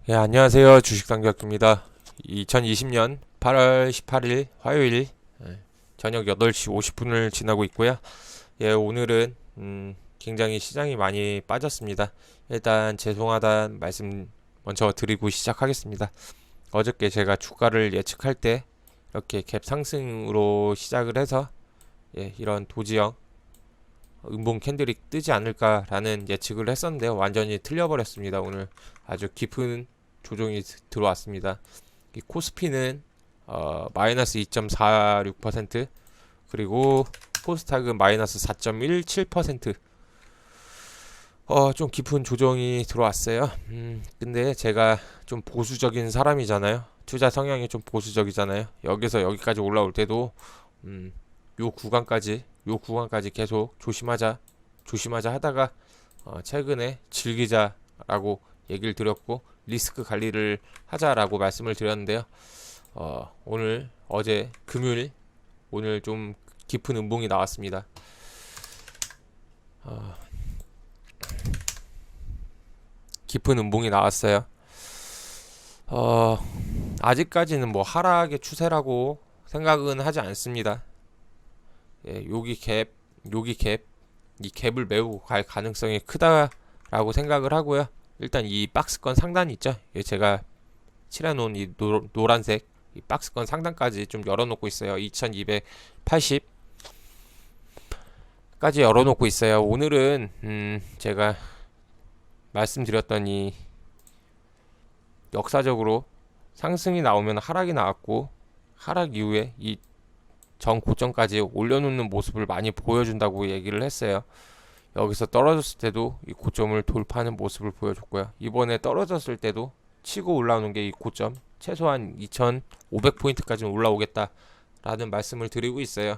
예, 안녕하세요. 주식당격입니다. 2020년 8월 18일 화요일 저녁 8시 50분을 지나고 있고요. 예, 오늘은 굉장히 시장이 많이 빠졌습니다. 일단 죄송하다는 말씀 먼저 드리고 시작하겠습니다. 어저께 제가 주가를 예측할 때 이렇게 갭 상승으로 시작을 해서 이런 도지형 음봉 캔들이 뜨지 않을까라는 예측을 했었는데요. 완전히 틀려버렸습니다. 오늘 아주 깊은 조정이 들어왔습니다. 이 코스피는 마이너스 2.46%, 그리고 코스닥은 마이너스 4.17%. 좀 깊은 조정이 들어왔어요. 근데 제가 좀 보수적인 사람이잖아요. 투자 성향이 좀 보수적이잖아요. 여기서 여기까지 올라올 때도 요 구간까지 계속 조심하자 하다가 최근에 즐기자라고 얘기를 드렸고 리스크 관리를 하자라고 말씀을 드렸는데요. 어제 금요일 오늘 좀 깊은 음봉이 나왔습니다. 깊은 음봉이 나왔어요. 아직까지는 뭐 하락의 추세라고 생각은 하지 않습니다. 여기 갭, 이 갭을 메우고 갈 가능성이 크다라고 생각을 하고요. 일단 이 박스권 상단 있죠? 제가 칠해놓은 이 노란색 이 박스권 상단까지 좀 열어놓고 있어요. 2280까지 열어놓고 있어요. 오늘은 제가 말씀드렸던 이 역사적으로 상승이 나오면 하락이 나왔고 하락 이후에 이 전 고점까지 올려놓는 모습을 많이 보여준다고 얘기를 했어요. 여기서 떨어졌을 때도 이 고점을 돌파하는 모습을 보여줬고요. 이번에 떨어졌을 때도 치고 올라오는 게 이 고점 최소한 2500포인트까지는 올라오겠다라는 말씀을 드리고 있어요.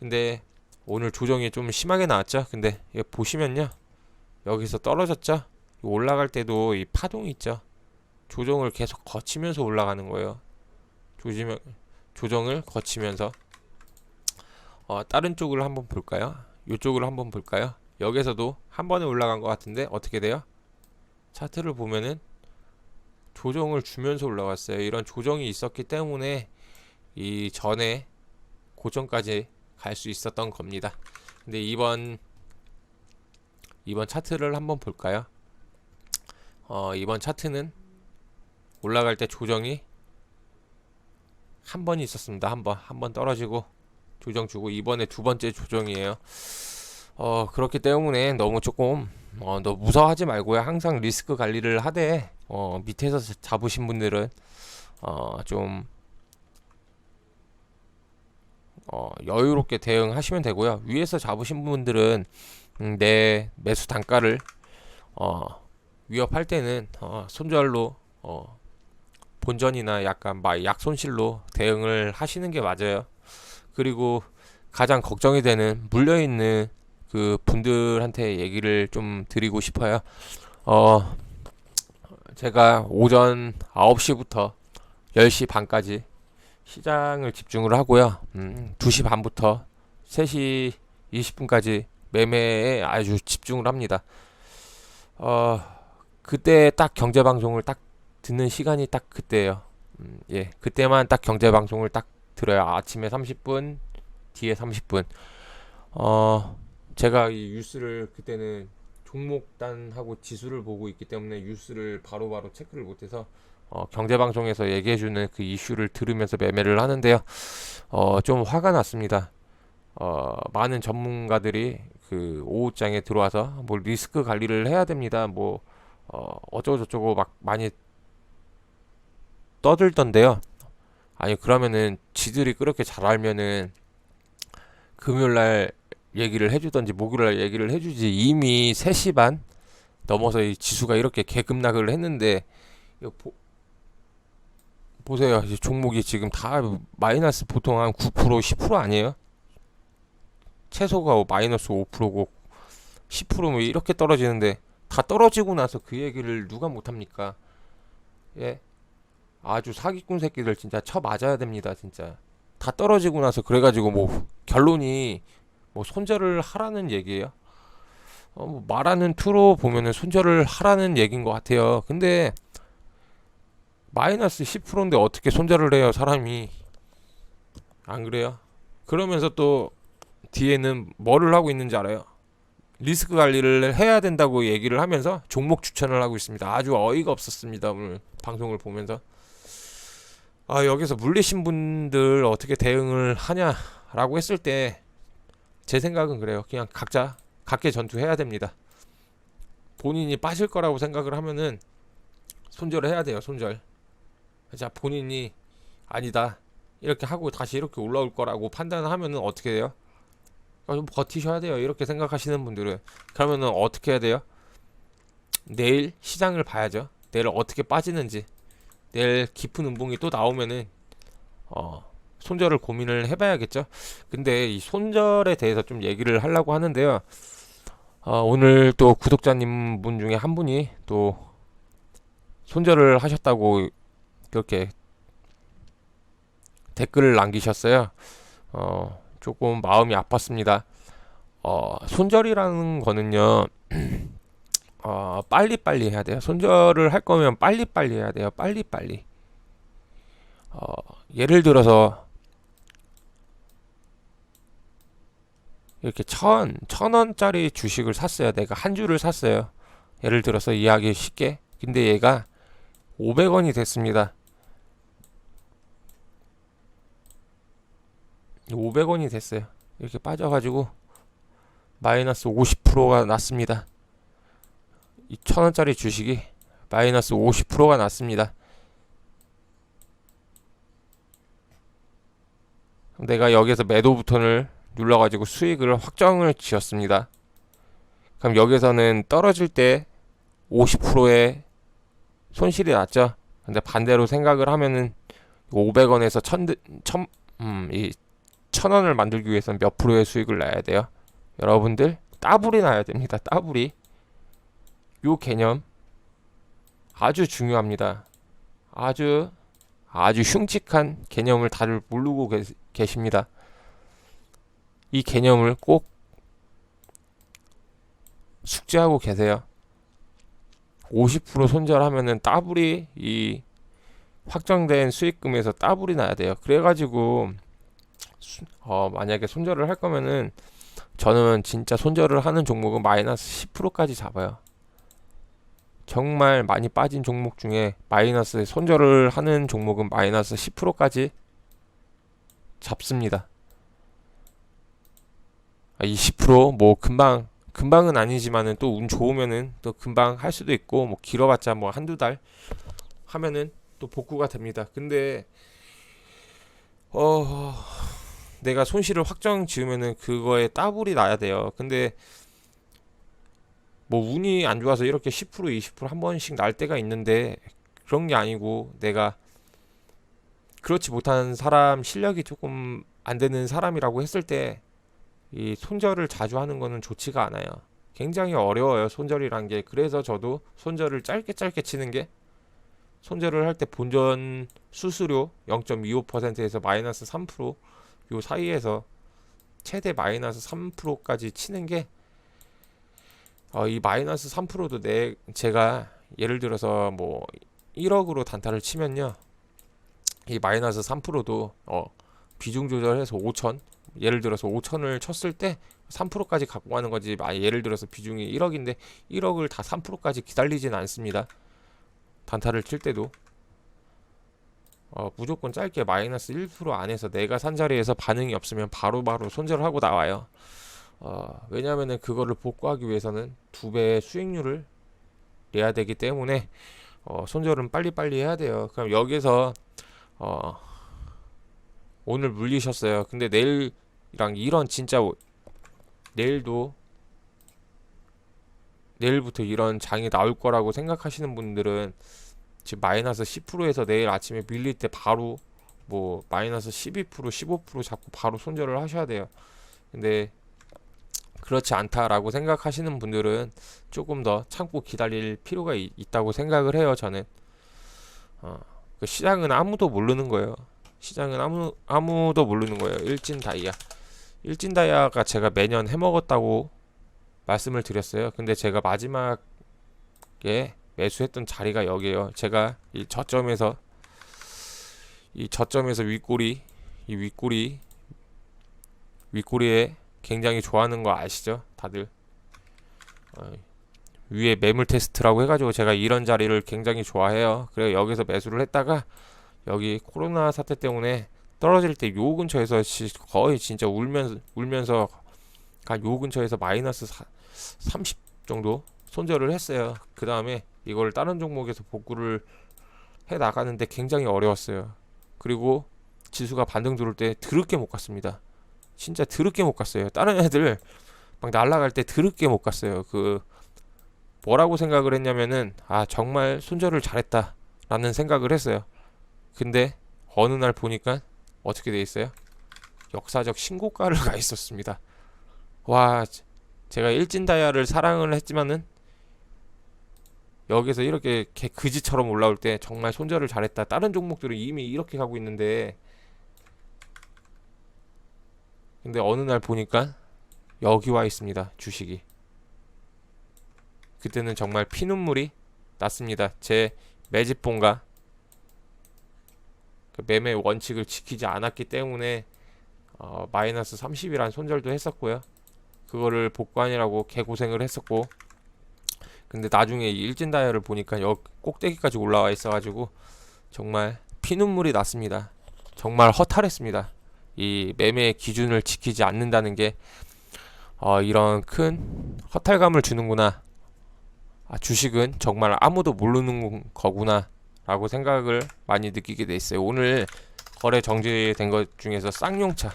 근데 오늘 조정이 좀 심하게 나왔죠. 근데 보시면요, 여기서 떨어졌죠. 올라갈 때도 이 파동이 있죠. 조정을 계속 거치면서 올라가는 거예요. 조정을 거치면서 다른 쪽을 한번 볼까요? 이쪽으로 한번 볼까요? 여기서도 한 번에 올라간 것 같은데 어떻게 돼요? 차트를 보면은 조정을 주면서 올라갔어요. 이런 조정이 있었기 때문에 이 전에 고점까지 갈 수 있었던 겁니다. 근데 이번 차트를 한번 볼까요? 이번 차트는 올라갈 때 조정이 한 번 있었습니다. 한 번 떨어지고 조정 주고 이번에 두 번째 조정이에요. 그렇기 때문에 너무 조금 너무 무서워하지 말고요. 항상 리스크 관리를 하되 밑에서 잡으신 분들은 좀 여유롭게 대응하시면 되고요. 위에서 잡으신 분들은 내 매수 단가를 위협할 때는 손절로 본전이나 약간 약손실로 대응을 하시는 게 맞아요. 그리고 가장 걱정이 되는 물려있는 그 분들한테 얘기를 좀 드리고 싶어요. 제가 오전 9시부터 10시 반까지 시장을 집중을 하고요. 2시 반부터 3시 20분까지 매매에 아주 집중을 합니다. 그때 딱 경제방송을 딱 듣는 시간이 딱 그때예요. 그때만 딱 경제방송을 딱 들어요. 아침에 30분, 뒤에 30분. 제가 이 뉴스를 그때는 종목단하고 지수를 보고 있기 때문에 뉴스를 바로바로 체크를 못해서 경제방송에서 얘기해주는 그 이슈를 들으면서 매매를 하는데요. 좀 화가 났습니다. 많은 전문가들이 그 오후장에 들어와서 뭐 리스크 관리를 해야 됩니다. 뭐 어쩌고저쩌고 막 많이 떠들던데요. 아니 그러면은 지들이 그렇게 잘 알면은 금요일날 얘기를 해주던지 목요일날 얘기를 해주지. 이미 3시 반 넘어서 이 지수가 이렇게 개급락을 했는데 이거 보세요. 이제 종목이 지금 다 마이너스 보통 한 9% 10% 아니에요? 최소가 마이너스 5%고 10%뭐 이렇게 떨어지는데 다 떨어지고 나서 그 얘기를 누가 못합니까? 예, 아주 사기꾼 새끼들 진짜 쳐 맞아야 됩니다. 진짜 다 떨어지고 나서 그래가지고 뭐 결론이 뭐 손절을 하라는 얘기예요. 뭐 말하는 투로 보면은 손절을 하라는 얘기인 것 같아요. 근데 마이너스 10%인데 어떻게 손절을 해요, 사람이. 안 그래요? 그러면서 또 뒤에는 뭐를 하고 있는지 알아요? 리스크 관리를 해야 된다고 얘기를 하면서 종목 추천을 하고 있습니다. 아주 어이가 없었습니다, 오늘 방송을 보면서. 여기서 물리신 분들 어떻게 대응을 하냐라고 했을 때 제 생각은 그래요. 그냥 각자 각계 전투해야 됩니다. 본인이 빠질 거라고 생각을 하면은 손절을 해야 돼요. 손절. 자, 본인이 아니다 이렇게 하고 다시 이렇게 올라올 거라고 판단을 하면은 어떻게 돼요? 좀 버티셔야 돼요. 이렇게 생각하시는 분들은. 그러면은 어떻게 해야 돼요? 내일 시장을 봐야죠. 내일 어떻게 빠지는지. 내일 깊은 음봉이 또 나오면은 손절을 고민을 해봐야겠죠. 근데 이 손절에 대해서 좀 얘기를 하려고 하는데요. 오늘 또 구독자님 분 중에 한 분이 또 손절을 하셨다고 그렇게 댓글을 남기셨어요. 조금 마음이 아팠습니다. 손절이라는 거는요, 빨리빨리 해야 돼요. 손절을 할 거면 빨리빨리 해야 돼요. 빨리빨리. 예를 들어서 이렇게 천 원짜리 주식을 샀어요. 내가 한 주를 샀어요. 예를 들어서 이해하기 쉽게. 근데 얘가 500원이 됐습니다. 500원이 됐어요. 이렇게 빠져가지고 마이너스 50%가 났습니다. 이 1000원짜리 주식이 마이너스 50%가 났습니다. 내가 여기서 매도 버튼을 눌러가지고 수익을 확정을 지었습니다. 그럼 여기서는 떨어질 때 50%의 손실이 났죠. 근데 반대로 생각을 하면은 500원에서 1000원을 만들기 위해서는 몇 프로의 수익을 내야 돼요? 여러분들 따블이 나야 됩니다. 따블이. 요 개념 아주 중요합니다. 아주 흉측한 개념을 다들 모르고 계십니다. 이 개념을 꼭 숙지하고 계세요. 50% 손절하면은 따블이 이 확정된 수익금에서 따블이 나야 돼요. 그래가지고 만약에 손절을 할 거면은 저는 진짜 손절을 하는 종목은 마이너스 10%까지 잡아요. 정말 많이 빠진 종목 중에 마이너스 손절을 하는 종목은 마이너스 10%까지 잡습니다. 20%뭐 금방은 아니지만은 또 운 좋으면은 또 금방 할 수도 있고, 뭐 길어봤자 뭐 한두 달 하면은 또 복구가 됩니다. 근데 내가 손실을 확정 지으면은 그거에 따블이 나야 돼요. 근데 뭐 운이 안 좋아서 이렇게 10% 20% 한 번씩 날 때가 있는데, 그런 게 아니고 내가 그렇지 못한 사람, 실력이 조금 안 되는 사람이라고 했을 때 이 손절을 자주 하는 거는 좋지가 않아요. 굉장히 어려워요, 손절이란 게. 그래서 저도 손절을 짧게 치는 게, 손절을 할 때 본전 수수료 0.25%에서 마이너스 3%요 사이에서 최대 마이너스 3%까지 치는 게, 이 마이너스 3%도 제가 예를 들어서 뭐 1억으로 단타를 치면요, 이 마이너스 3%도 비중 조절해서 5천, 예를 들어서 5천을 쳤을 때 3%까지 갖고 가는 거지. 예를 들어서 비중이 1억인데 1억을 다 3%까지 기다리진 않습니다. 단타를 칠 때도 무조건 짧게 마이너스 1% 안에서 내가 산 자리에서 반응이 없으면 바로바로 손절을 하고 나와요. 왜냐면은 그거를 복구하기 위해서는 2배의 수익률을 내야 되기 때문에 손절은 빨리빨리 해야 돼요. 그럼 여기서 오늘 물리셨어요. 근데 내일이랑 이런 진짜 내일부터 이런 장이 나올 거라고 생각하시는 분들은 지금 마이너스 10%에서 내일 아침에 밀릴 때 바로 뭐 마이너스 12% 15% 잡고 바로 손절을 하셔야 돼요. 근데 그렇지 않다라고 생각하시는 분들은 조금 더 참고 기다릴 필요가 있다고 생각을 해요. 저는 그 시장은 아무도 모르는 거예요. 시장은 아무도 모르는 거예요. 일진 다이아가 제가 매년 해먹었다고 말씀을 드렸어요. 근데 제가 마지막에 매수했던 자리가 여기에요. 제가 이 저점에서 이 저점에서 이 윗꼬리에 굉장히 좋아하는 거 아시죠? 다들. 어, 위에 매물 테스트라고 해가지고 제가 이런 자리를 굉장히 좋아해요. 그래 여기서 매수를 했다가 여기 코로나 사태 때문에 떨어질 때 요 근처에서 거의 진짜 울면서 요 근처에서 마이너스 30 정도 손절을 했어요. 그 다음에 이걸 다른 종목에서 복구를 해 나가는데 굉장히 어려웠어요. 그리고 지수가 반등 들어올 때 드럽게 못 갔습니다. 진짜 드럽게 못 갔어요. 다른 애들 막 날아갈 때 드럽게 못 갔어요. 그 뭐라고 생각을 했냐면은 아 정말 손절을 잘했다라는 생각을 했어요. 근데 어느 날 보니까 어떻게 돼 있어요? 역사적 신고가를 가 있었습니다. 와, 제가 일진다이아를 사랑을 했지만은 여기서 이렇게 개 그지처럼 올라올 때 정말 손절을 잘했다. 다른 종목들은 이미 이렇게 가고 있는데 근데 어느 날 보니까 여기 와 있습니다. 주식이. 그때는 정말 피눈물이 났습니다. 제 매집본가 그 매매 원칙을 지키지 않았기 때문에 마이너스 30이란 손절도 했었고요. 그거를 복구하느라고 개고생을 했었고 근데 나중에 이 일진다이아를 보니까 여기 꼭대기까지 올라와 있어가지고 정말 피눈물이 났습니다. 정말 허탈했습니다. 이 매매 기준을 지키지 않는다는 게 이런 큰 허탈감을 주는구나. 아, 주식은 정말 아무도 모르는 거구나 라고 생각을 많이 느끼게 돼 있어요. 오늘 거래 정지된 것 중에서 쌍용차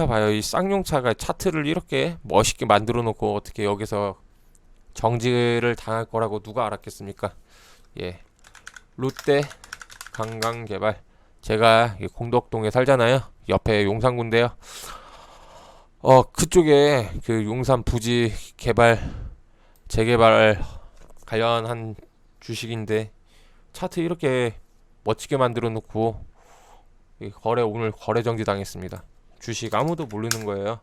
봐요. 이 쌍용차가 차트를 이렇게 멋있게 만들어 놓고 어떻게 여기서 정지를 당할 거라고 누가 알았겠습니까? 예. 롯데 관광개발. 제가 공덕동에 살잖아요. 옆에 용산구인데요. 그쪽에 그 용산 부지 재개발 관련한 주식인데 차트 이렇게 멋지게 만들어 놓고 오늘 거래 정지 당했습니다. 주식 아무도 모르는 거예요.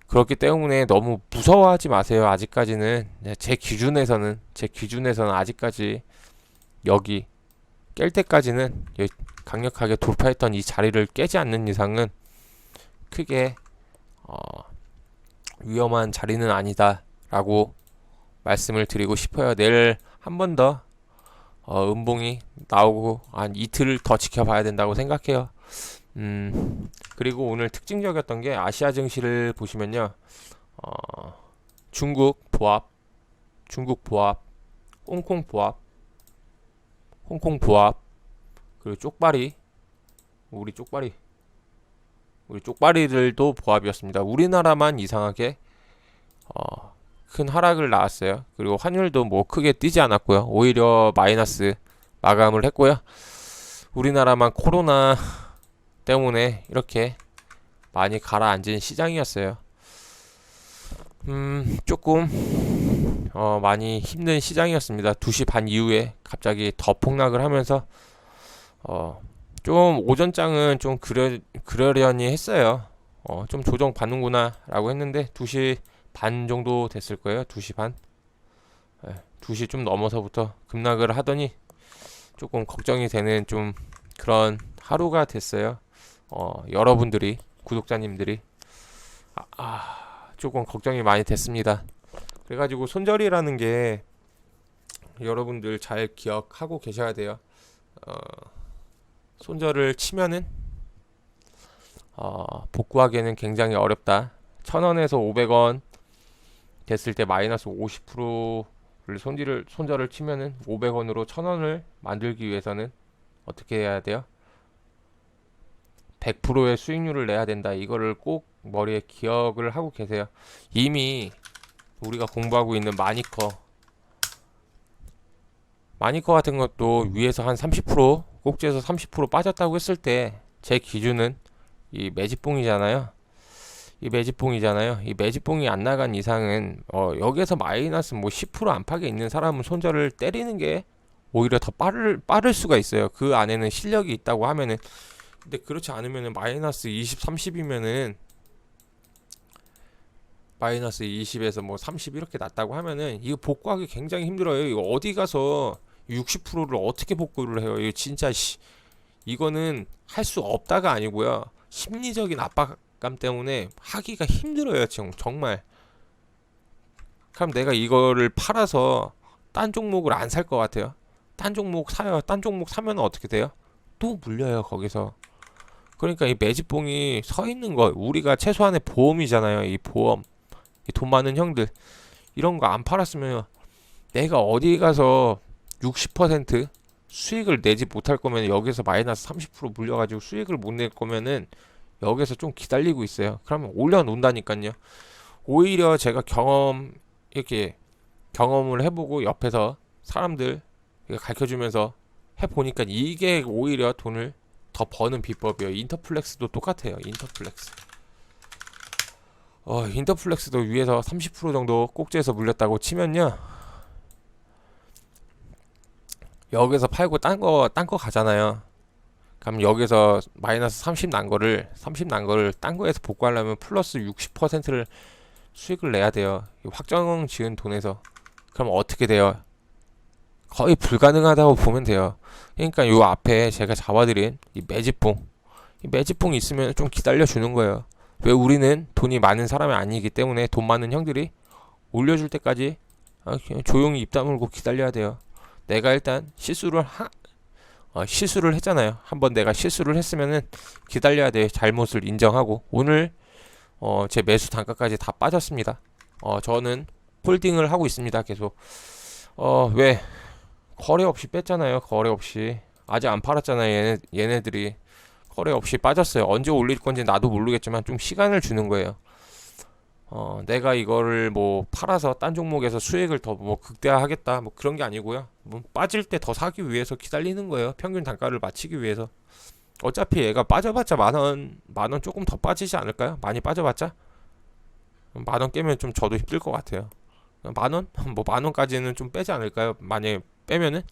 그렇기 때문에 너무 무서워하지 마세요. 아직까지는 제 기준에서는 아직까지 여기 깰 때까지는 강력하게 돌파했던 이 자리를 깨지 않는 이상은 크게 위험한 자리는 아니다라고 말씀을 드리고 싶어요. 내일 한 번 더 음봉이 나오고 한 이틀을 더 지켜봐야 된다고 생각해요. 그리고 오늘 특징적이었던 게 아시아 증시를 보시면요. 중국 보합, 홍콩 보합, 그리고 우리 쪽발이들도 보합이었습니다. 우리나라만 이상하게 큰 하락을 나왔어요. 그리고 환율도 뭐 크게 뛰지 않았고요. 오히려 마이너스 마감을 했고요. 우리나라만 코로나 때문에 이렇게 많이 가라앉은 시장이었어요. 조금 많이 힘든 시장이었습니다. 2시 반 이후에 갑자기 더 폭락을 하면서 좀 오전장은 좀 그러려니 했어요. 좀 조정 받는구나 라고 했는데 2시 반 정도 됐을 거예요. 2시 반. 2시 좀 넘어서부터 급락을 하더니 조금 걱정이 되는 좀 그런 하루가 됐어요. 여러분들이 구독자님들이 조금 걱정이 많이 됐습니다. 그래가지고 손절이라는 게 여러분들 잘 기억하고 계셔야 돼요. 손절을 치면은 복구하기에는 굉장히 어렵다. 1000원에서 500원 됐을 때 마이너스 50%를 손절을 치면은 500원으로 1000원을 만들기 위해서는 어떻게 해야 돼요? 100%의 수익률을 내야 된다. 이거를 꼭 머리에 기억을 하고 계세요. 이미 우리가 공부하고 있는 마니커 같은 것도 위에서 한 30% 꼭지에서 30% 빠졌다고 했을 때 제 기준은 이 매집봉이잖아요. 이 매집봉이 안 나간 이상은 여기에서 마이너스 뭐 10% 안팎에 있는 사람은 손절을 때리는 게 오히려 더 빠를 수가 있어요. 그 안에는 실력이 있다고 하면은. 근데 그렇지 않으면은 마이너스 20, 30이면은 마이너스 20에서 뭐 30 이렇게 났다고 하면은 이거 복구하기 굉장히 힘들어요. 이거 어디 가서 60%를 어떻게 복구를 해요? 이거 진짜 이거는 할 수 없다가 아니고요. 심리적인 압박감 때문에 하기가 힘들어요. 지금 정말. 그럼 내가 이거를 팔아서 딴 종목을 안 살 것 같아요. 딴 종목 사요. 딴 종목 사면 어떻게 돼요? 또 물려요, 거기서. 그러니까 이 매집봉이 서 있는 거, 우리가 최소한의 보험이잖아요. 이 보험. 이 돈 많은 형들. 이런 거 안 팔았으면 내가 어디 가서 60% 수익을 내지 못할 거면, 여기서 마이너스 30% 물려가지고 수익을 못 낼 거면은 여기서 좀 기다리고 있어요. 그러면 올려놓는다니까요. 오히려 제가 이렇게 경험을 해보고 옆에서 사람들 가르쳐주면서 해보니까 이게 오히려 돈을 더 버는 비법이에요. 인터플렉스도 똑같아요. 인터플렉스도 위에서 30% 정도 꼭지에서 물렸다고 치면요, 여기서 팔고 딴 거 가잖아요. 그럼 여기서 마이너스 30 난 거를 딴 거에서 복구하려면 플러스 60%를 수익을 내야 돼요. 확정 지은 돈에서. 그럼 어떻게 돼요? 거의 불가능하다고 보면 돼요. 그러니까 요 앞에 제가 잡아드린 이 매집봉이 있으면 좀 기다려 주는 거예요. 왜? 우리는 돈이 많은 사람이 아니기 때문에 돈 많은 형들이 올려줄 때까지 그냥 조용히 입 다물고 기다려야 돼요. 내가 일단 실수를 했잖아요. 한번 내가 실수를 했으면은 기다려야 돼. 잘못을 인정하고. 오늘 제 매수 단가까지 다 빠졌습니다. 저는 홀딩을 하고 있습니다. 계속. 왜? 거래 없이 뺐잖아요. 거래 없이. 아직 안 팔았잖아요. 얘네들이. 거래 없이 빠졌어요. 언제 올릴 건지 나도 모르겠지만 좀 시간을 주는 거예요. 내가 이거를 뭐 팔아서 딴 종목에서 수익을 더 뭐 극대화하겠다 뭐 그런 게 아니고요. 뭐 빠질 때 더 사기 위해서 기다리는 거예요. 평균 단가를 맞추기 위해서. 어차피 얘가 빠져봤자 만 원 조금 더 빠지지 않을까요? 많이 빠져봤자 10,000원 깨면 좀 저도 힘들 것 같아요. 10,000원? 뭐 10,000원까지는 좀 빼지 않을까요? 만약에 빼면은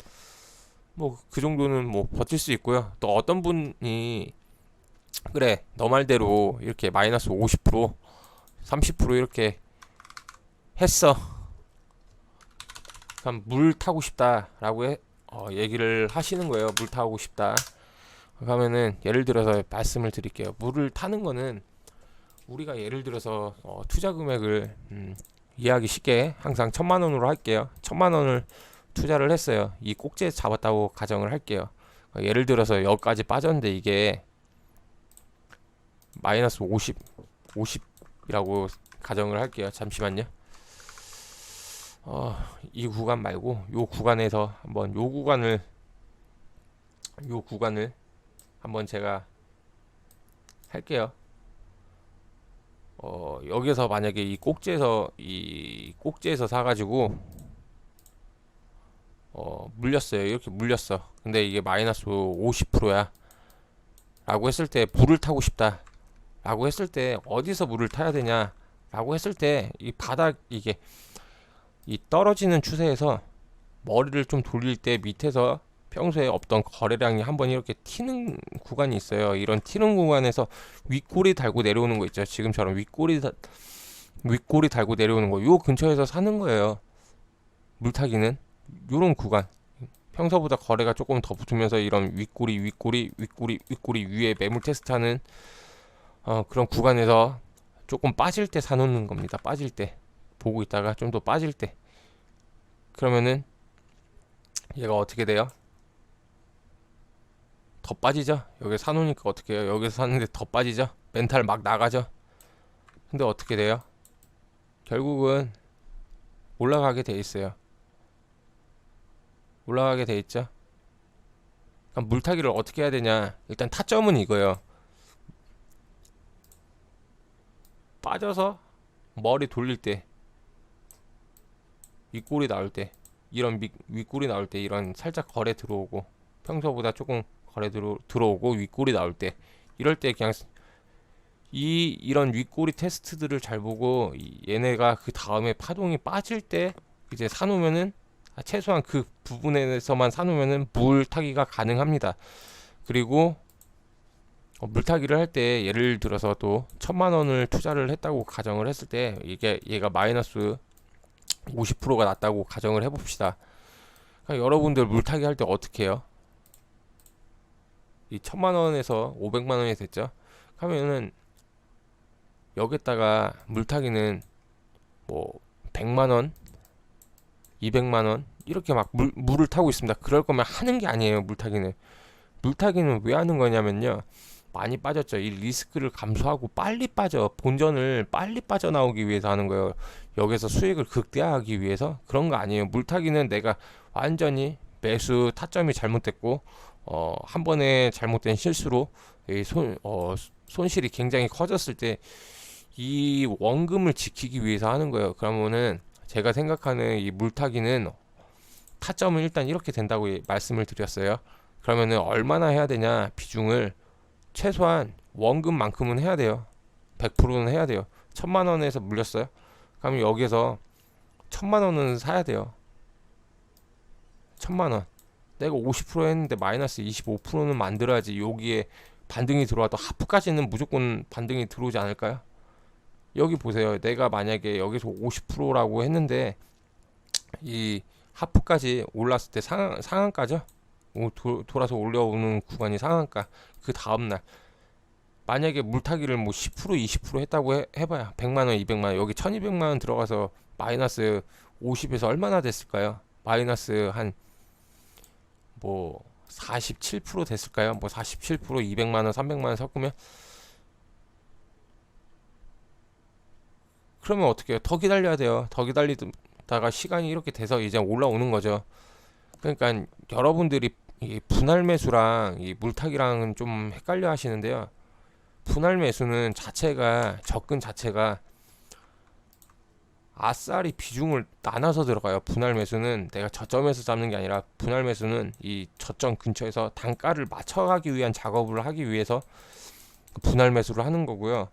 뭐 그 정도는 뭐 버틸 수 있고요. 또 어떤 분이 그래 너 말대로 이렇게 마이너스 50% 30% 이렇게 했어. 그럼 물 타고 싶다라고 얘기를 하시는 거예요. 물 타고 싶다. 그러면은 예를 들어서 말씀을 드릴게요. 물을 타는 거는 우리가 예를 들어서 투자 금액을 이해하기 쉽게 항상 1,000,000원으로 할게요. 1,000,000원을 투자를 했어요. 이 꼭지에 잡았다고 가정을 할게요. 예를 들어서 여기까지 빠졌는데 이게 마이너스 50이라고 가정을 할게요. 잠시만요. 이 구간 말고 요 구간에서 한번 요 구간을 한번 제가 할게요. 여기서 만약에 이 꼭지에서 사가지고 물렸어요. 이렇게 물렸어. 근데 이게 마이너스 50%야. 라고 했을 때 물을 타고 싶다. 라고 했을 때 어디서 물을 타야 되냐? 라고 했을 때 이 바닥 이게 이 떨어지는 추세에서 머리를 좀 돌릴 때 밑에서 평소에 없던 거래량이 한번 이렇게 튀는 구간이 있어요. 이런 튀는 구간에서 윗꼬리 달고 내려오는 거 있죠. 지금처럼 윗꼬리 달고 내려오는 거. 요 근처에서 사는 거예요. 물타기는 요런 구간. 평소보다 거래가 조금 더 붙으면서 이런 윗꼬리 위에 매물 테스트하는 그런 구간에서 조금 빠질 때 사놓는 겁니다. 빠질 때 보고 있다가 좀 더 빠질 때 그러면은 얘가 어떻게 돼요? 더 빠지죠? 여기 사놓으니까 어떻게 해요? 여기서 사는데 더 빠지죠? 멘탈 막 나가죠? 근데 어떻게 돼요? 결국은 올라가게 돼 있어요. 올라가게 돼 있죠? 그럼 물타기를 어떻게 해야 되냐? 일단 타점은 이거예요. 빠져서 머리 돌릴 때 윗골이 나올 때 이런 윗골이 나올 때 이런 살짝 거래 들어오고 평소보다 조금 거래 들어오고 윗골이 나올 때 이럴 때 그냥 이런 윗골이 테스트들을 잘 보고 얘네가 그 다음에 파동이 빠질 때 이제 사놓으면은 최소한 그 부분에서만 사놓으면은 물타기가 가능합니다. 그리고 물타기를 할 때 예를 들어서 또 1,000,000원을 투자를 했다고 가정을 했을 때 이게 얘가 마이너스 50%가 났다고 가정을 해봅시다. 그러니까 여러분들 물타기 할 때 어떻게 해요? 이 1000만원에서 500만원이 됐죠? 하면은 여기다가 물타기는 뭐 100만원, 200만원 이렇게 막 물을 타고 있습니다. 그럴 거면 하는 게 아니에요. 물타기는 왜 하는 거냐면요, 많이 빠졌죠. 이 리스크를 감소하고 빨리 빠져, 본전을 빨리 빠져나오기 위해서 하는 거예요. 여기서 수익을 극대화하기 위해서. 그런 거 아니에요. 물타기는 내가 완전히 매수 타점이 잘못됐고 한 번에 잘못된 실수로 손실이 굉장히 커졌을 때 이 원금을 지키기 위해서 하는 거예요. 그러면은 제가 생각하는 이 물타기는 타점은 일단 이렇게 된다고 말씀을 드렸어요. 그러면은 얼마나 해야 되냐, 비중을 최소한 원금만큼은 해야 돼요. 100%는 해야 돼요. 1000만원에서 물렸어요. 그럼 여기서 1000만원은 사야 돼요. 1000만원 내가 50% 했는데 마이너스 25%는 만들어야지 여기에 반등이 들어와도 하프까지는 무조건 반등이 들어오지 않을까요? 여기 보세요. 내가 만약에 여기서 50%라고 했는데 이 하프까지 올랐을 때 상한가죠? 돌아서 올려오는 구간이 상한가. 그 다음날 만약에 물타기를 뭐 10% 20% 했다고 해봐야 100만원 200만원, 여기 1200만원 들어가서 마이너스 50에서 얼마나 됐을까요? 마이너스 한 뭐 47% 됐을까요? 뭐 47% 200만원 300만원 섞으면, 그러면 어떻게 해요? 더 기다려야 돼요. 더 기다리다가 시간이 이렇게 돼서 이제 올라오는 거죠. 그러니까 여러분들이 이 분할 매수랑 이 물타기랑은 좀 헷갈려 하시는데요. 분할 매수는 자체가, 접근 자체가 아싸리 비중을 나눠서 들어가요. 분할 매수는 내가 저점에서 잡는 게 아니라, 분할 매수는 이 저점 근처에서 단가를 맞춰가기 위한 작업을 하기 위해서 분할 매수를 하는 거고요.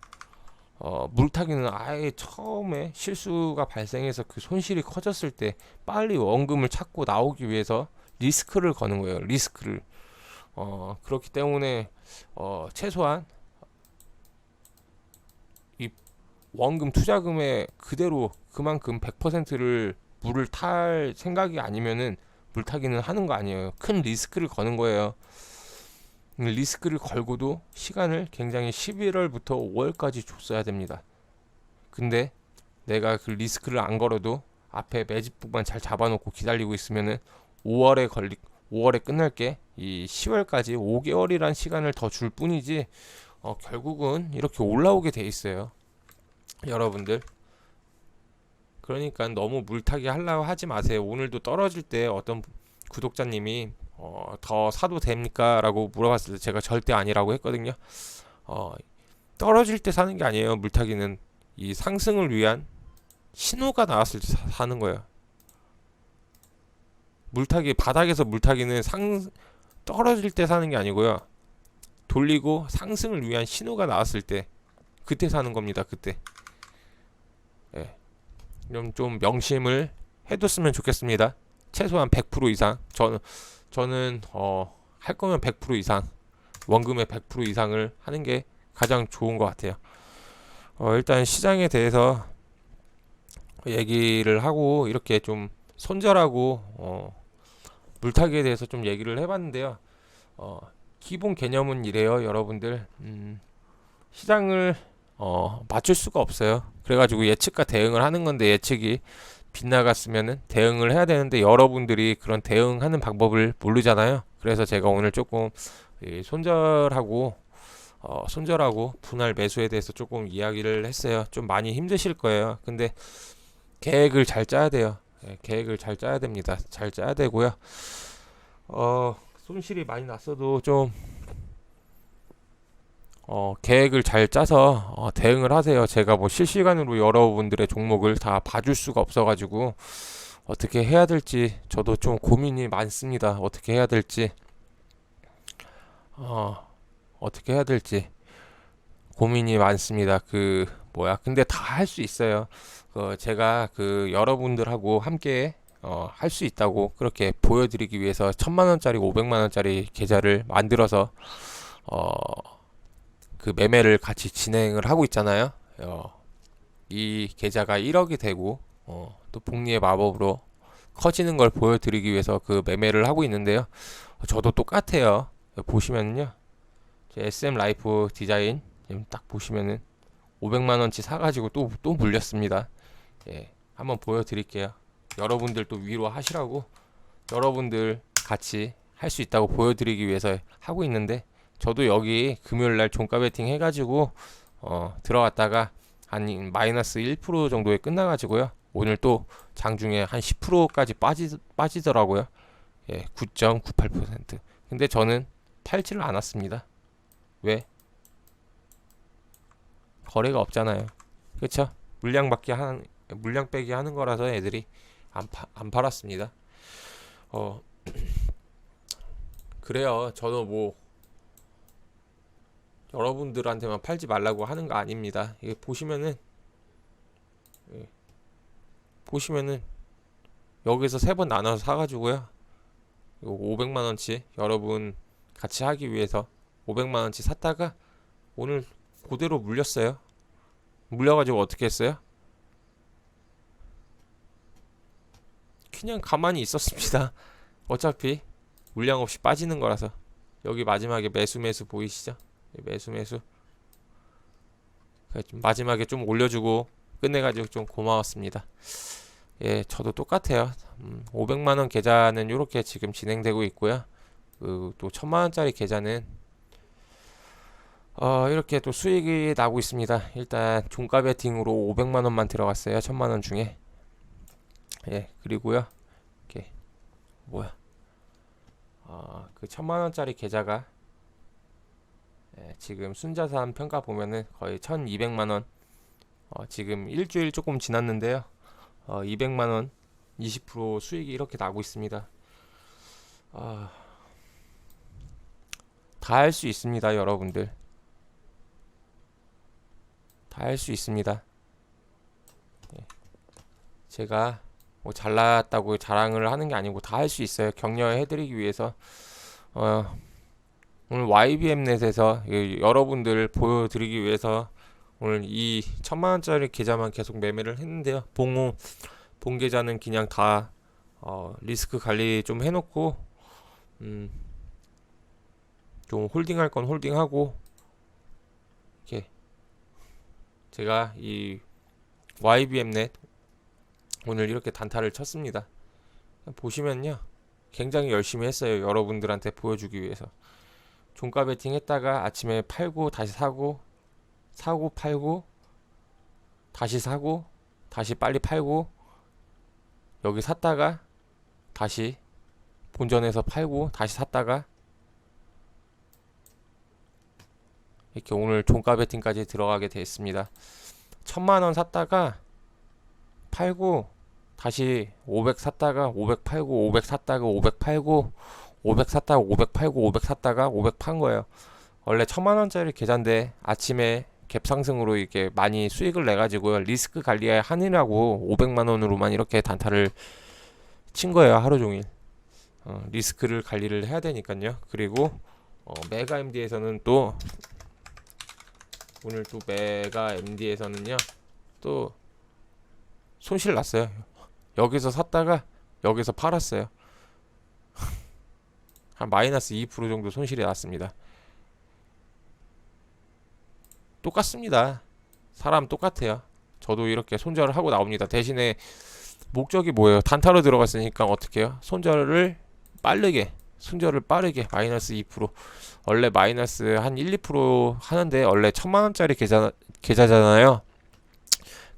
물타기는 아예 처음에 실수가 발생해서 그 손실이 커졌을 때 빨리 원금을 찾고 나오기 위해서 리스크를 거는 거예요. 리스크를. 그렇기 때문에 최소한 이 원금 투자금에 그대로 그만큼 100%를 물을 탈 생각이 아니면은 물타기는 하는 거 아니에요. 큰 리스크를 거는 거예요. 리스크를 걸고도 시간을 굉장히 11월부터 5월까지 줬어야 됩니다. 근데 내가 그 리스크를 안 걸어도 앞에 매집북만 잘 잡아놓고 기다리고 있으면은 5월에 끝날 게 이 10월까지 5개월이란 시간을 더 줄 뿐이지, 결국은 이렇게 올라오게 돼 있어요. 여러분들. 그러니까 너무 물타기 하려고 하지 마세요. 오늘도 떨어질 때 어떤 구독자님이 더 사도 됩니까? 라고 물어봤을 때 제가 절대 아니라고 했거든요. 떨어질 때 사는 게 아니에요. 물타기는 이 상승을 위한 신호가 나왔을 때 사는 거예요. 물타기, 바닥에서 물타기는 떨어질 때 사는 게 아니고요. 돌리고 상승을 위한 신호가 나왔을 때, 그때 사는 겁니다. 그때. 예. 그럼 좀 명심을 해뒀으면 좋겠습니다. 최소한 100% 이상. 저는 할 거면 100% 이상, 원금의 100% 이상을 하는 게 가장 좋은 것 같아요. 일단 시장에 대해서 얘기를 하고 이렇게 좀 손절하고 물타기에 대해서 좀 얘기를 해봤는데요. 기본 개념은 이래요, 여러분들. 시장을 맞출 수가 없어요. 그래가지고 예측과 대응을 하는 건데, 예측이 빗나갔으면은 대응을 해야 되는데 여러분들이 그런 대응하는 방법을 모르잖아요. 그래서 제가 오늘 조금 손절하고 분할 매수에 대해서 조금 이야기를 했어요. 좀 많이 힘드실 거예요. 근데 계획을 잘 짜야 돼요. 계획을 잘 짜야 됩니다. 잘 짜야 되고요. 손실이 많이 났어도 좀 계획을 잘 짜서 대응을 하세요. 제가 뭐 실시간으로 여러분들의 종목을 다 봐줄 수가 없어가지고 어떻게 해야 될지 저도 좀 고민이 많습니다. 어떻게 해야 될지 고민이 많습니다. 근데 다 할 수 있어요. 제가 여러분들하고 함께 할 수 있다고 그렇게 보여드리기 위해서 1000만원짜리 500만원짜리 계좌를 만들어서 그 매매를 같이 진행을 하고 있잖아요. 이 계좌가 1억이 되고 또 복리의 마법으로 커지는 걸 보여드리기 위해서 그 매매를 하고 있는데요. 저도 똑같아요. 보시면은요, SM 라이프 디자인 지금 딱 보시면은 500만원치 사가지고 또 물렸습니다. 예, 한번 보여드릴게요. 여러분들 또 위로하시라고, 여러분들 같이 할 수 있다고 보여드리기 위해서 하고 있는데, 저도 여기 금요일날 종가 베팅 해가지고 들어갔다가 한 마이너스 1% 정도에 끝나가지고요, 오늘 또 장중에 한 10%까지 빠지더라고요. 예, 9.98%. 근데 저는 팔지를 않았습니다. 왜? 거래가 없잖아요. 그쵸? 물량 빼기 하는 거라서 애들이 안 팔았습니다. 그래요. 저도 뭐 여러분들한테만 팔지 말라고 하는 거 아닙니다. 이게 보시면은, 예, 보시면은 여기서 세 번 나눠서 사가지고요, 500만원치 여러분 같이 하기 위해서 500만원치 샀다가 오늘 그대로 물렸어요. 물려가지고 어떻게 했어요? 그냥 가만히 있었습니다. 어차피 물량 없이 빠지는 거라서. 여기 마지막에 매수 보이시죠? 매수 마지막에 좀 올려주고 끝내가지고 좀 고마웠습니다. 예, 저도 똑같아요. 500만원 계좌는 이렇게 지금 진행되고 있고요. 또 1000만원짜리 계좌는 이렇게 또 수익이 나고 있습니다. 일단 종가 베팅으로 500만원만 들어갔어요. 1000만원 중에. 예, 그리고요, 이렇게 그 1000만원짜리 계좌가, 예, 지금 순자산 평가 보면은 거의 1200만원, 지금 일주일 조금 지났는데요, 200만원 20% 수익이 이렇게 나고 있습니다. 다 할 수 있습니다. 여러분들 다 할 수 있습니다. 예, 제가 뭐 잘났다고 자랑을 하는 게 아니고 다 할 수 있어요. 격려해드리기 위해서 오늘 YBM넷에서 여러분들 보여드리기 위해서 오늘 이 1000만원짜리 계좌만 계속 매매를 했는데요. 본 계좌는 그냥 다 리스크 관리 좀 해놓고, 좀 홀딩할 건 홀딩하고, 이렇게 제가 이 YBM넷 오늘 이렇게 단타를 쳤습니다. 보시면요, 굉장히 열심히 했어요. 여러분들한테 보여주기 위해서. 종가 베팅 했다가 아침에 팔고 다시 사고 팔고 다시 사고 다시 빨리 팔고, 여기 샀다가 다시 본전에서 팔고 다시 샀다가, 이렇게 오늘 종가 베팅까지 들어가게 됐습니다. 1000만원 샀다가 팔고 다시 500 샀다가 500 팔고 500 샀다가 500 팔고 500 샀다가 500 팔고 500 샀다가 500 판 거예요. 원래 1000만원짜리 계좌인데 아침에 갭 상승으로 이렇게 많이 수익을 내 가지고요, 리스크 관리하느라고 500만원으로만 이렇게 단타를 친 거예요. 하루 종일 리스크를 관리를 해야 되니까요. 그리고 메가 MD에서는 또 오늘 또 메가 MD에서는요 또 손실 났어요. 여기서 샀다가 여기서 팔았어요. 한 마이너스 2% 정도 손실이 났습니다. 똑같습니다. 사람 똑같아요. 저도 이렇게 손절을 하고 나옵니다. 대신에 목적이 뭐예요? 단타로 들어갔으니까 어떻게 해요? 손절을 빠르게 마이너스 2%, 원래 마이너스 한 1, 2% 하는데 원래 1000만원짜리 계좌잖아요.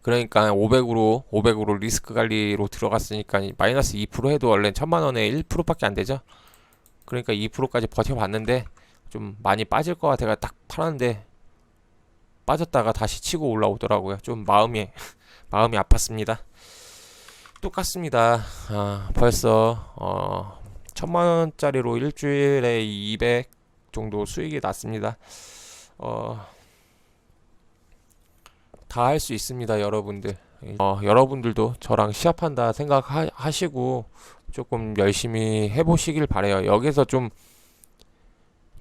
그러니까 500으로 리스크 관리로 들어갔으니까 마이너스 2% 해도 원래 1000만원에 1%밖에 안 되죠. 그러니까 2%까지 버텨봤는데 좀 많이 빠질 것 같아가 딱 팔았는데 빠졌다가 다시 치고 올라오더라고요. 좀 마음이 아팠습니다. 똑같습니다. 벌써 1000만원짜리로 일주일에 200 정도 수익이 났습니다. 다 할 수 있습니다. 여러분들 여러분들도 저랑 시합한다 생각하시고 조금 열심히 해보시길 바래요. 여기서 좀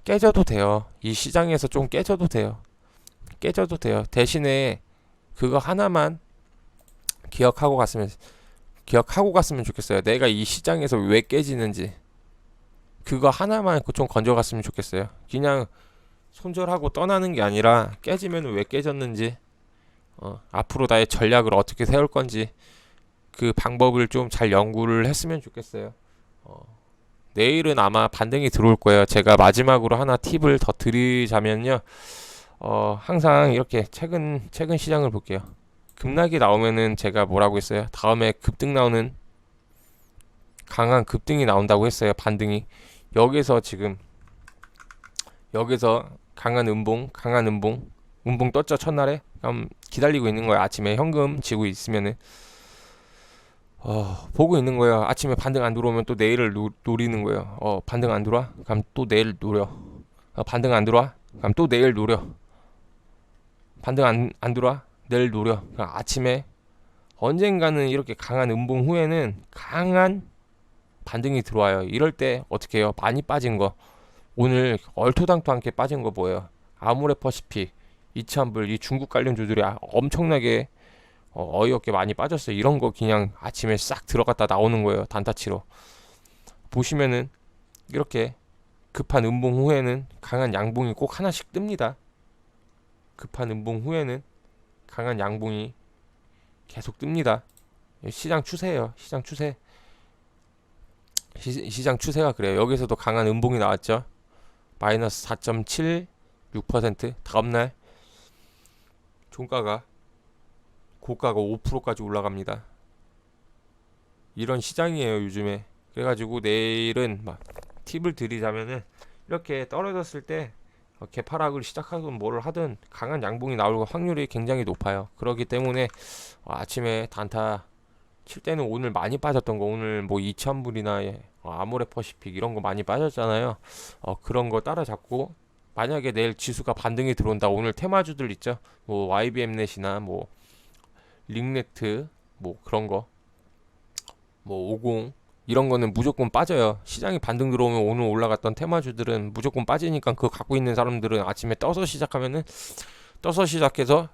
깨져도 돼요. 이 시장에서 좀 깨져도 돼요. 대신에 그거 하나만 기억하고 갔으면, 기억하고 갔으면 좋겠어요. 내가 이 시장에서 왜 깨지는지 그거 하나만 좀 건져갔으면 좋겠어요. 그냥 손절하고 떠나는 게 아니라 깨지면 왜 깨졌는지, 앞으로 나의 전략을 어떻게 세울 건지 그 방법을 좀 잘 연구를 했으면 좋겠어요. 내일은 아마 반등이 들어올 거예요. 제가 마지막으로 하나 팁을 더 드리자면요. 항상 이렇게 최근 시장을 볼게요. 급락이 나오면은 제가 뭐라고 했어요? 다음에 급등 나오는 강한 급등이 나온다고 했어요. 반등이. 여기서 지금 여기서 강한 음봉 떴죠 첫날에. 그럼 기다리고 있는 거예요. 아침에 현금 지고 있으면은 보고 있는 거예요. 아침에 반등 안 들어오면 또 내일을 노리는 거예요. 반등 안 들어와? 그럼 또 내일 노려. 반등 안 들어와? 그럼 또 내일 노려. 반등 안 들어와? 내일 노려. 그러니까 아침에 언젠가는 이렇게 강한 음봉 후에는 강한 반등이 들어와요. 이럴 때 어떻게 해요? 많이 빠진 거. 오늘 얼토당토않게 빠진 거 뭐예요? 아모레퍼시픽, 이차한불, 이 중국 관련주들이 엄청나게 어이없게 많이 빠졌어요. 이런 거 그냥 아침에 싹 들어갔다 나오는 거예요. 단타치로. 보시면은 이렇게 급한 음봉 후에는 강한 양봉이 꼭 하나씩 뜹니다. 급한 음봉 후에는 강한 양봉이 계속 ตึ 시장 추세예요. 시장 추세. 시장 추세가 그래요. 여기서도 강한 음봉이 나왔죠. 마이너스 4.76%. 다음날 종가가 고가가 5%까지 올라갑니다. 이런 시장이에요 요즘에. 그래가지고 내일은 막 팁을 드리자면은 이렇게 떨어졌을 때 개파락을 시작하든 뭐를 하든 강한 양봉이 나올 확률이 굉장히 높아요. 그렇기 때문에 아침에 단타 칠 때는 오늘 많이 빠졌던 거, 오늘 뭐 2,000불이나 아모레퍼시픽 이런 거 많이 빠졌잖아요. 그런 거 따라잡고 만약에 내일 지수가 반등이 들어온다. 오늘 테마주들 있죠. 뭐 YBM넷이나 뭐 링네트 뭐 그런 거, 뭐 50 이런 거는 무조건 빠져요. 시장이 반등 들어오면 오늘 올라갔던 테마주들은 무조건 빠지니까 그거 갖고 있는 사람들은 아침에 떠서 시작해서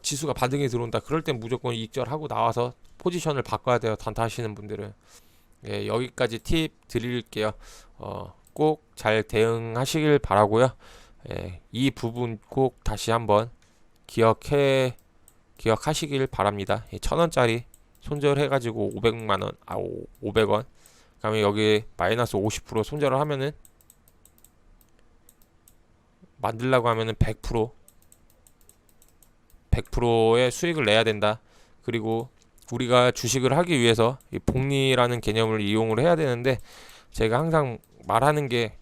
지수가 반등이 들어온다. 그럴 땐 무조건 익절하고 나와서 포지션을 바꿔야 돼요. 단타 하시는 분들은. 예, 여기까지 팁 드릴게요. 꼭 잘 대응하시길 바라고요. 예, 이 부분 꼭 다시 한번 기억하시길 바랍니다. 1,000원짜리 손절해가지고 500만원, 500원. 그러면 여기 마이너스 50% 손절을 하면은 만들려고 하면은 100%의 수익을 내야 된다. 그리고 우리가 주식을 하기 위해서 이 복리라는 개념을 이용을 해야 되는데, 제가 항상 말하는 게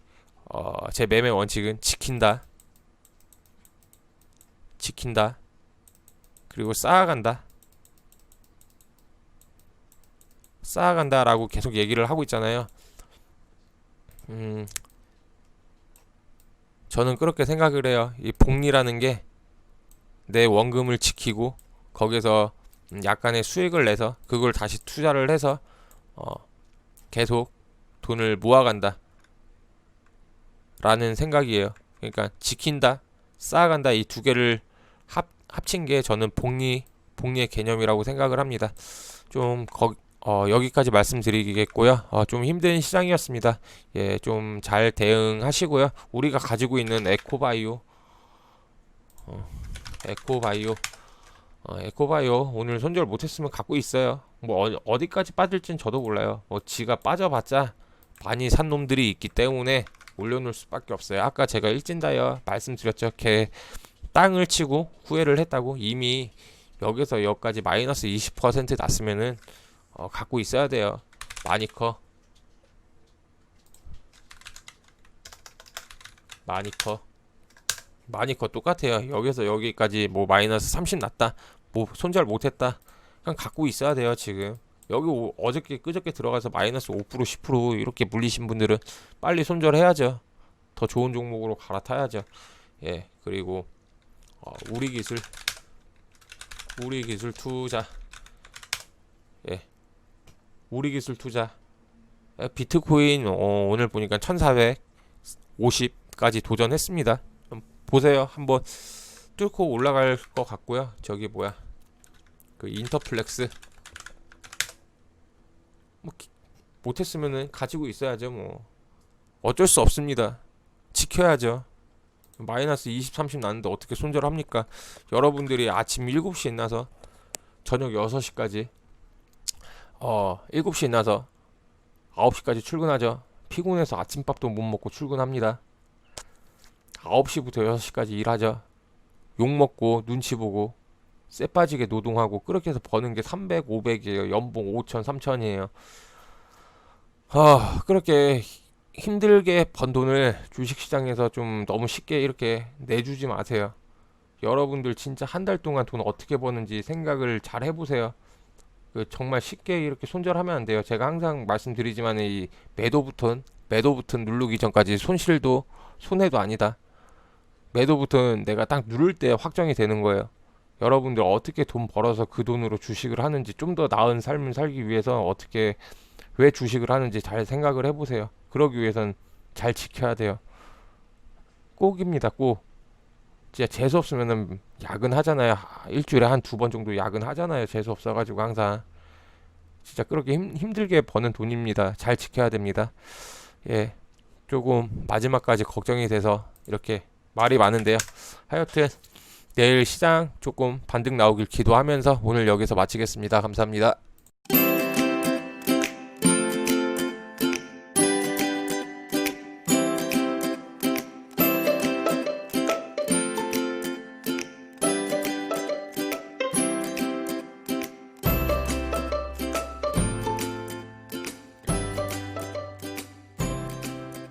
제 매매 원칙은 지킨다, 그리고 쌓아간다라고 계속 얘기를 하고 있잖아요. 저는 그렇게 생각을 해요. 이 복리라는 게 내 원금을 지키고 거기서 약간의 수익을 내서 그걸 다시 투자를 해서 계속 돈을 모아간다 라는 생각이에요. 그러니까 지킨다, 쌓아간다, 이 두 개를 합친 게 저는 복리의 개념이라고 생각을 합니다. 좀 여기까지 말씀드리겠고요. 좀 힘든 시장이었습니다. 예, 좀 잘 대응하시고요. 우리가 가지고 있는 에코바이오 오늘 손절 못했으면 갖고 있어요. 뭐 어디까지 빠질진 저도 몰라요. 뭐 지가 빠져봤자 많이 산 놈들이 있기 때문에 올려놓을 수밖에 없어요. 아까 제가 일진다이어 말씀드렸죠. 걔 땅을 치고 후회를 했다고. 이미 여기서 여기까지 마이너스 20% 났으면은 갖고 있어야 돼요. 마니커 똑같아요. 여기서 여기까지 뭐 마이너스 30 났다, 뭐 손절 못했다, 그냥 갖고 있어야 돼요. 지금 여기 어저께 그저께 들어가서 마이너스 5% 10% 이렇게 물리신 분들은 빨리 손절해야죠. 더 좋은 종목으로 갈아타야죠. 예, 그리고 우리기술 투자, 예, 우리기술 투자. 비트코인 오늘 보니까 1450까지 도전했습니다. 보세요. 한번 뚫고 올라갈 것 같고요. 저기 뭐야, 그 인터플렉스 뭐 못했으면은 가지고 있어야죠. 뭐 어쩔 수 없습니다. 지켜야죠. 마이너스 20, 30 나는데 어떻게 손절합니까? 여러분들이 아침 7시에 나서 저녁 6시까지 7시에 나서 9시까지 출근하죠. 피곤해서 아침밥도 못 먹고 출근합니다. 9시부터 6시까지 일하죠. 욕 먹고 눈치 보고 쎄 빠지게 노동하고 그렇게 해서 버는 게 300, 500이에요. 연봉 5천, 3천이에요. 그렇게 힘들게 번 돈을 주식시장에서 좀 너무 쉽게 이렇게 내주지 마세요. 여러분들 진짜 한 달 동안 돈 어떻게 버는지 생각을 잘 해보세요. 정말 쉽게 이렇게 손절하면 안 돼요. 제가 항상 말씀드리지만 이 매도 버튼 누르기 전까지 손실도 손해도 아니다. 매도 버튼 내가 딱 누를 때 확정이 되는 거예요. 여러분들 어떻게 돈 벌어서 그 돈으로 주식을 하는지 좀 더 나은 삶을 살기 위해서 어떻게 왜 주식을 하는지 잘 생각을 해보세요. 그러기 위해선 잘 지켜야 돼요. 꼭입니다. 꼭. 진짜 재수 없으면은 야근하잖아요. 일주일에 한 2번 정도 야근하잖아요. 재수 없어가지고 항상. 진짜 그렇게 힘들게 버는 돈입니다. 잘 지켜야 됩니다. 예. 조금 마지막까지 걱정이 돼서 이렇게 말이 많은데요. 하여튼 내일 시장 조금 반등 나오길 기도하면서 오늘 여기서 마치겠습니다. 감사합니다.